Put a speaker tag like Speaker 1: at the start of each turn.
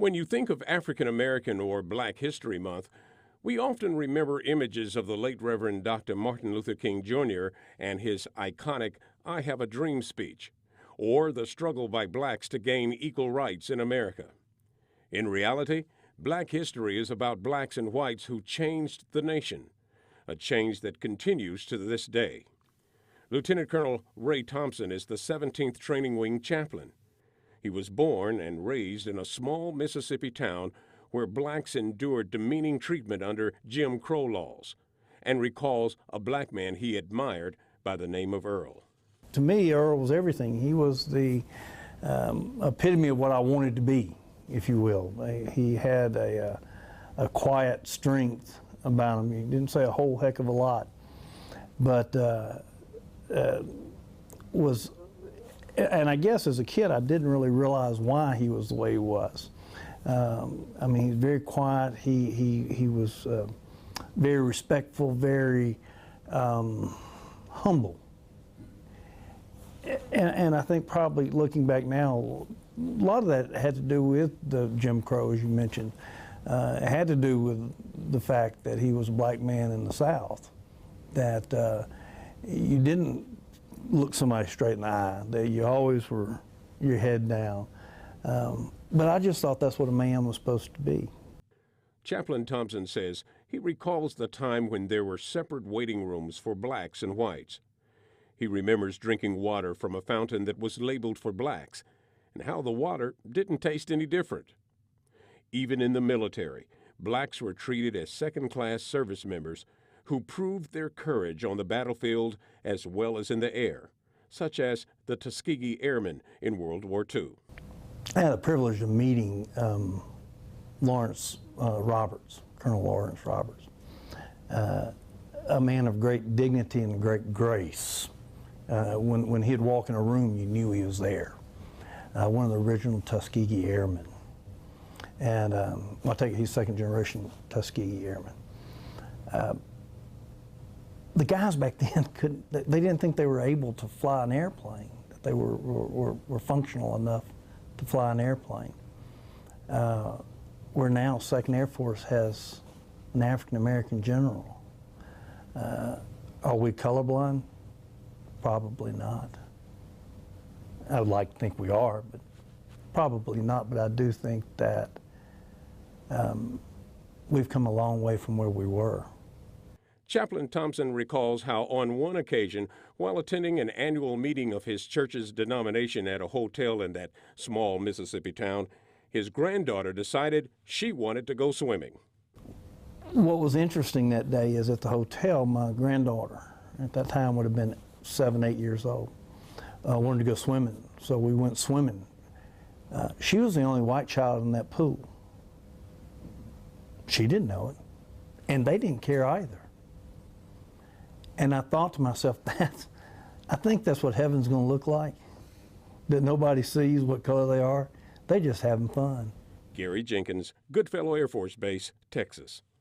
Speaker 1: When you think of African American or Black History Month, we often remember images of the late Reverend Dr. Martin Luther King Jr. and his iconic I Have a Dream speech, or the struggle by blacks to gain equal rights in America. In reality, Black history is about blacks and whites who changed the nation, a change that continues to this day. Lieutenant Colonel Ray Thompson is the 17th Training Wing chaplain. He was born and raised in a small Mississippi town where blacks endured demeaning treatment under Jim Crow laws, and recalls a black man he admired by the name of Earl.
Speaker 2: To me, Earl was everything. He was the epitome of what I wanted to be, if you will. He had a quiet strength about him. He didn't say a whole heck of a lot, but and I guess as a kid I didn't really realize why he was the way he was. I mean, he's very quiet. He was very respectful, very humble. And I think probably looking back now, a lot of that had to do with the Jim Crow, as you mentioned. It had to do with the fact that he was a black man in the South, that you didn't look somebody straight in the eye, that you always were your head down. But I just thought that's what a man was supposed to be.
Speaker 1: Chaplain Thompson says he recalls the time when there were separate waiting rooms for blacks and whites. He remembers drinking water from a fountain that was labeled for blacks, and how the water didn't taste any different. Even in the military, blacks were treated as second-class service members who proved their courage on the battlefield as well as in the air, such as the Tuskegee Airmen in World War II.
Speaker 2: I had the privilege of meeting Lawrence Roberts, Colonel Lawrence Roberts, a man of great dignity and great grace. When he'd walk in a room, you knew he was there. One of the original Tuskegee Airmen. And I take it he's second generation Tuskegee Airmen. The guys back then they didn't think they were able to fly an airplane, that they were functional enough to fly an airplane. Where now 2nd Air Force has an African American general. Are we colorblind? Probably not. I would like to think we are, but probably not. But I do think that we've come a long way from where we were.
Speaker 1: Chaplain Thompson recalls how on one occasion, while attending an annual meeting of his church's denomination at a hotel in that small Mississippi town, his granddaughter decided she wanted to go swimming.
Speaker 2: What was interesting that day is at the hotel, my granddaughter, at that time would have been 7, 8 years old, wanted to go swimming, so we went swimming. She was the only white child in that pool. She didn't know it, and they didn't care either. And I thought to myself, I think that's what heaven's going to look like, that nobody sees what color they are. They're just having fun.
Speaker 1: Gary Jenkins, Goodfellow Air Force Base, Texas.